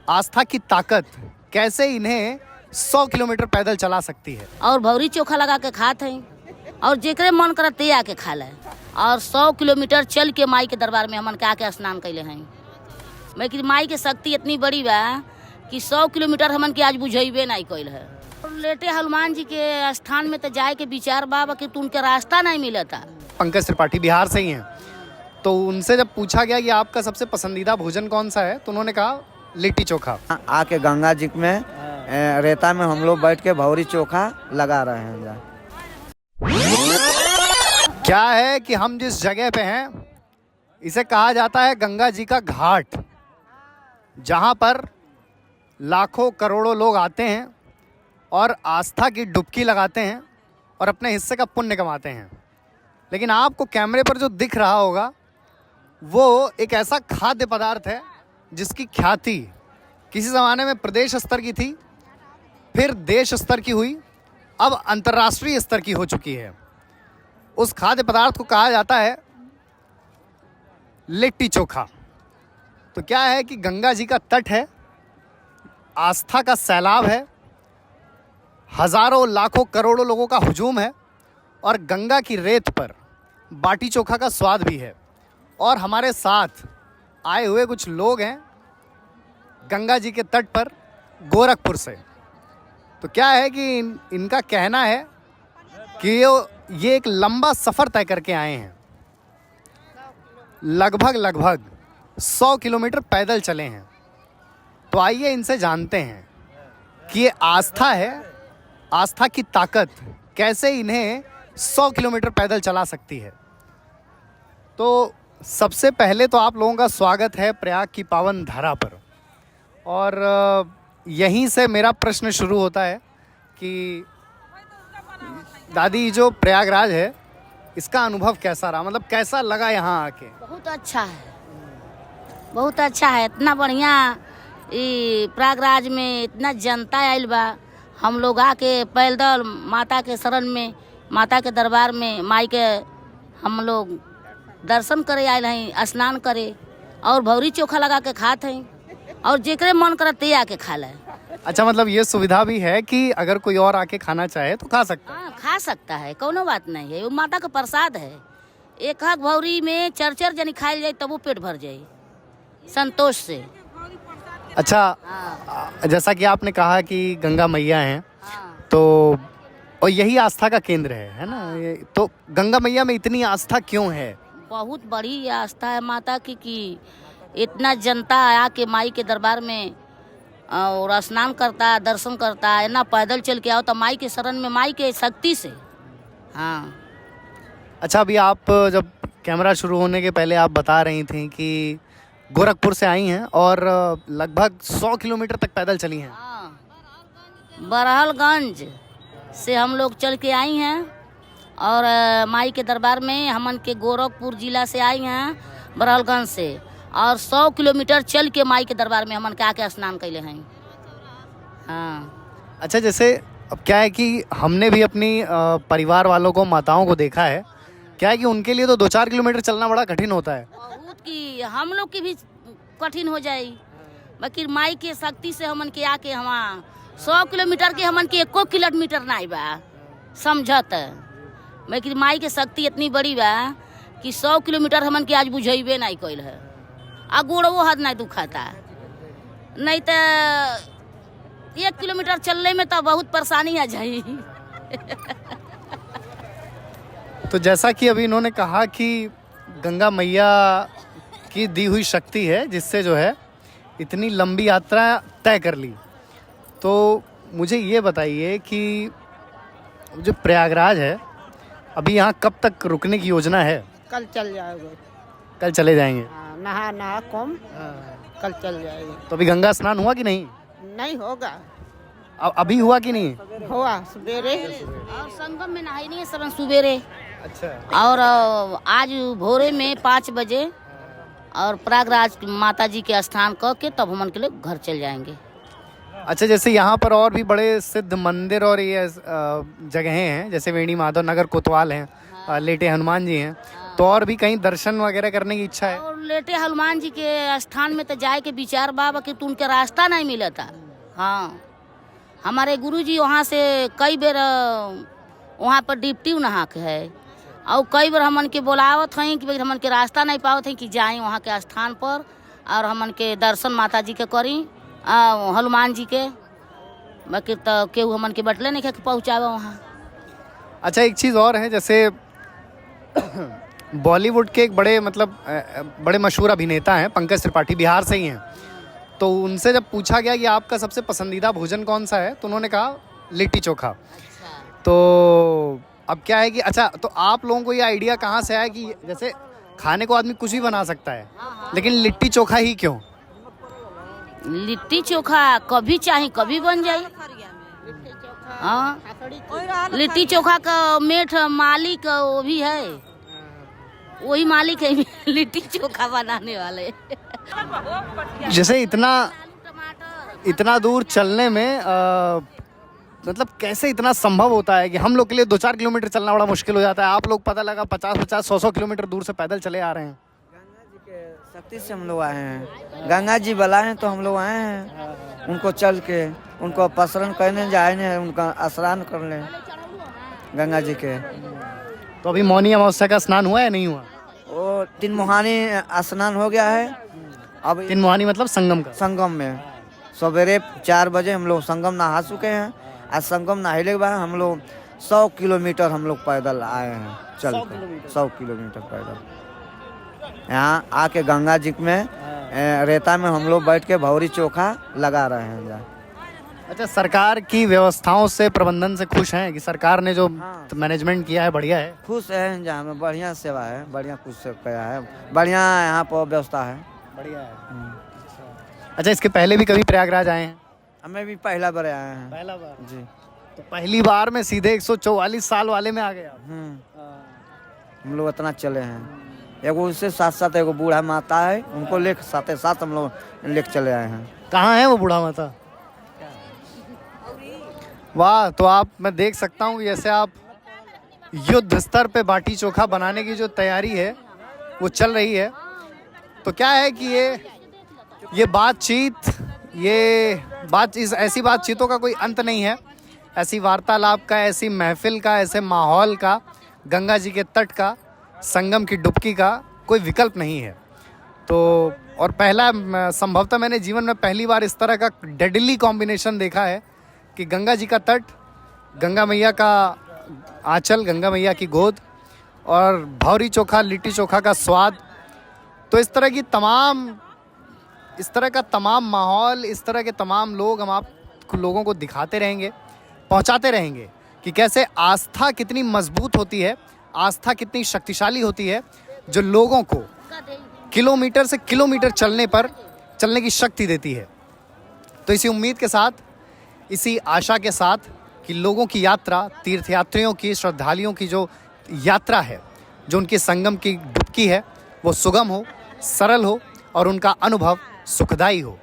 आस्था की ताकत कैसे इन्हें 100 किलोमीटर पैदल चला सकती है। और भौरी चोखा लगा के खाते हैं और जेकरे मन करते आके खा ले। और 100 किलोमीटर चल के माई के दरबार में हमन के आके स्नान कैले हैं। लेकिन माई के शक्ति इतनी बड़ी बा कि 100 किलोमीटर हमन के आज बुझेबे नहीं कैल है। लेटे हनुमान जी के स्थान में तो जाए के विचार बा कि उनके रास्ता नहीं मिला था। पंकज त्रिपाठी बिहार से ही हैं, तो उनसे जब पूछा गया कि आपका सबसे पसंदीदा भोजन कौन सा है, तो उन्होंने कहा लिट्टी चोखा। आके गंगा जी में रेता में हम लोग बैठ के भौरी चोखा लगा रहे हैं। क्या है कि हम जिस जगह पे हैं इसे कहा जाता है गंगा जी का घाट, जहाँ पर लाखों करोड़ों लोग आते हैं और आस्था की डुबकी लगाते हैं और अपने हिस्से का पुण्य कमाते हैं। लेकिन आपको कैमरे पर जो दिख रहा होगा वो एक ऐसा खाद्य पदार्थ है जिसकी ख्याति किसी ज़माने में प्रदेश स्तर की थी, फिर देश स्तर की हुई, अब अंतर्राष्ट्रीय स्तर की हो चुकी है। उस खाद्य पदार्थ को कहा जाता है लिट्टी चोखा। तो क्या है कि गंगा जी का तट है, आस्था का सैलाब है, हजारों लाखों करोड़ों लोगों का हुजूम है और गंगा की रेत पर बाटी चोखा का स्वाद भी है। और हमारे साथ आए हुए कुछ लोग हैं गंगा जी के तट पर गोरखपुर से। तो क्या है कि इनका कहना है कि ये एक लंबा सफ़र तय करके आए हैं, लगभग 100 किलोमीटर पैदल चले हैं। तो आइए इनसे जानते हैं कि ये आस्था है, आस्था की ताकत कैसे इन्हें 100 किलोमीटर पैदल चला सकती है। तो सबसे पहले तो आप लोगों का स्वागत है प्रयाग की पावन धरा पर। और यहीं से मेरा प्रश्न शुरू होता है कि दादी, जो प्रयागराज है इसका अनुभव कैसा रहा, मतलब कैसा लगा यहाँ आके? बहुत अच्छा है, बहुत अच्छा है। इतना बढ़िया प्रयागराज में इतना जनता आयल बा। हम लोग आके पैदल माता के शरण में, माता के दरबार में माई के हम लोग दर्शन करे आयल हैं, स्नान करे और भौरी चोखा लगा के खाते हैं और जेकरे मन करते आके खा ले। अच्छा, मतलब ये सुविधा भी है कि अगर कोई और आके खाना चाहे तो खा सकता है? हाँ, खा सकता है, कोनो बात नहीं है। वो माता का प्रसाद है। एक हक भौरी में चर जनी खाई जाए तब वो पेट भर जाए संतोष से। अच्छा, हाँ। जैसा कि आपने कहा कि गंगा मैया हैं, हाँ। तो और यही आस्था का केंद्र है ना? तो गंगा मैया में इतनी आस्था क्यों है? बहुत बड़ी आस्था है माता की कि इतना जनता आके माई के दरबार में और स्नान करता है, दर्शन करता है। ना पैदल चल के आओ तो माई के शरण में, माई के शक्ति से। हाँ। अच्छा, अभी आप जब कैमरा शुरू होने के पहले आप बता रही थी कि गोरखपुर से आई हैं और लगभग 100 किलोमीटर तक पैदल चली हैं। हाँ, बरहलगंज से हम लोग चल के आई हैं और माई के दरबार में हमन के गोरखपुर जिला से आई हैं, बरहलगंज से। और 100 किलोमीटर चल के माई के दरबार में हमन के आके स्नान कैले हैं। हाँ। अच्छा, जैसे अब क्या है कि हमने भी अपनी परिवार वालों को, माताओं को देखा है, क्या है कि उनके लिए तो 2-4 किलोमीटर चलना बड़ा कठिन होता है। बहुत की हम लोग की भी कठिन हो जाए, बाकी माई के शक्ति से हमन के आके वहाँ 100 किलोमीटर के हमन के 1 किलोमीटर नहीं बा समझत। बाकी माई के शक्ति इतनी बड़ी बा कि 100 किलोमीटर हमन के आज बुझेबे नहीं कैल है। आ गोड़ो हाथ नहीं दुखाता, नहीं तो 1 किलोमीटर चलने में तो बहुत परेशानी आ जाए। तो जैसा कि अभी इन्होंने कहा कि गंगा मैया की दी हुई शक्ति है जिससे जो है इतनी लंबी यात्रा तय कर ली। तो मुझे ये बताइए कि जो प्रयागराज है, अभी यहाँ कब तक रुकने की योजना है? कल चल जाएगा। कल चले जाएंगे? नहा कम कल चल जाएगा। तो अभी गंगा स्नान हुआ कि नहीं? नहीं होगा। अभी हुआ कि नहीं? हुआ सवेरे। और संगम में नहाई नहीं है सब सुबेरे। अच्छा। और आज भोरे में 5 बजे और प्रयागराज माता जी के स्थान करके तब हमन के लोग घर चल जाएंगे। अच्छा, जैसे यहाँ पर और भी बड़े सिद्ध मंदिर और ये जगहें हैं, जैसे वेणी माधव नगर कोतवाल हैं, लेटे हनुमान जी हैं, तो और भी कहीं दर्शन वगैरह करने की इच्छा है? और लेटे हनुमान जी के स्थान में तो जाए के विचार बाबा कि तू उनके रास्ता नहीं मिला था। हाँ, हमारे गुरुजी वहाँ से कई बेर वहाँ पर डिप्टी नहा के है और कई बार हमन के बोलावत हैं कि भाई हमन के रास्ता नहीं पावत हैं कि जाएं वहाँ के स्थान पर और हमन के दर्शन माता जी के करी हनुमान जी के, बाकी तो केहू हमन के बटले नहीं के पहुँचावे वहाँ। अच्छा, एक चीज़ और है, जैसे बॉलीवुड के एक बड़े मतलब बड़े मशहूर अभिनेता हैं पंकज त्रिपाठी, बिहार से ही हैं। तो उनसे जब पूछा गया कि आपका सबसे पसंदीदा भोजन कौन सा है तो उन्होंने कहा लिट्टी चोखा। तो अब क्या है कि अच्छा, तो आप लोगों को ये आइडिया कहाँ से आया कि जैसे खाने को आदमी कुछ भी बना सकता है, लेकिन लिट्टी चोखा ही क्यों? लिट्टी चोखा कभी चाहे कभी बन जाए। हाँ, लिट्टी चोखा का मेठ मालिक वो भी है, वही मालिक है लिट्टी चोखा बनाने वाले। जैसे इतना दूर चलने में मतलब कैसे इतना संभव होता है कि हम लोग के लिए 2-4 किलोमीटर चलना बड़ा मुश्किल हो जाता है, आप लोग पता लगा 50-50, 100-100 किलोमीटर दूर से पैदल चले आ रहे हैं। गंगा जी के शक्ति से हम लोग आए हैं, गंगा जी बुलाए हैं तो हम लोग आए हैं। उनको चल के उनको पसरन करने जाए, उनका स्नान कर लें गंगा जी के। तो अभी मौनी अमावस्या का स्नान हुआ या नहीं हुआ? वो 3 मुहानी स्नान हो गया है। अब 3 मुहानी मतलब संगम का? संगम में सवेरे 4 बजे हम लोग संगम नहा चुके हैं। आज संगम नहाने के बाद हम लोग 100 किलोमीटर हम लोग पैदल आए हैं, चल के 100 किलोमीटर पैदल यहाँ आके गंगा जी में रेता में हम लोग बैठ के भौरी चोखा लगा रहे हैं जा। अच्छा, सरकार की व्यवस्थाओं से, प्रबंधन से खुश हैं कि सरकार ने जो मैनेजमेंट किया है बढ़िया है? खुश है, जहाँ में बढ़िया सेवा है, बढ़िया कुछ से किया है, बढ़िया यहाँ पर व्यवस्था है, बढ़िया है। अच्छा, इसके पहले भी कभी प्रयागराज आए हैं? हमें भी पहला बार आए हैं। पहला बार जी। तो पहली बार में सीधे 144 साल वाले में आ गए आप। हम लोग इतना चले हैं। एगो उससे साथ एगो बूढ़ा माता है, उनको लेकर साथ हम लोग लेकर चले आए हैं। कहाँ है वो बूढ़ा माता? वाह, तो आप मैं देख सकता हूँ कि जैसे आप युद्ध स्तर पे बाटी चोखा बनाने की जो तैयारी है वो चल रही है। तो क्या है कि ये बातचीत इस ऐसी बातचीतों का कोई अंत नहीं है, ऐसी वार्तालाप का, ऐसी महफिल का, ऐसे माहौल का, गंगा जी के तट का, संगम की डुबकी का कोई विकल्प नहीं है। तो और पहला संभवतः मैंने जीवन में पहली बार इस तरह का डेडली कॉम्बिनेशन देखा है कि गंगा जी का तट, गंगा मैया का आंचल, गंगा मैया की गोद और भौरी चोखा, लिट्टी चोखा का स्वाद। तो इस तरह का तमाम माहौल, इस तरह के तमाम लोग हम आप लोगों को दिखाते रहेंगे, पहुंचाते रहेंगे कि कैसे आस्था कितनी मजबूत होती है, आस्था कितनी शक्तिशाली होती है, जो लोगों को किलोमीटर से किलोमीटर चलने की शक्ति देती है। तो इसी उम्मीद के साथ, इसी आशा के साथ कि लोगों की यात्रा, तीर्थयात्रियों की, श्रद्धालुओं की जो यात्रा है, जो उनकी संगम की डुबकी है, वो सुगम हो, सरल हो और उनका अनुभव सुखदायी हो।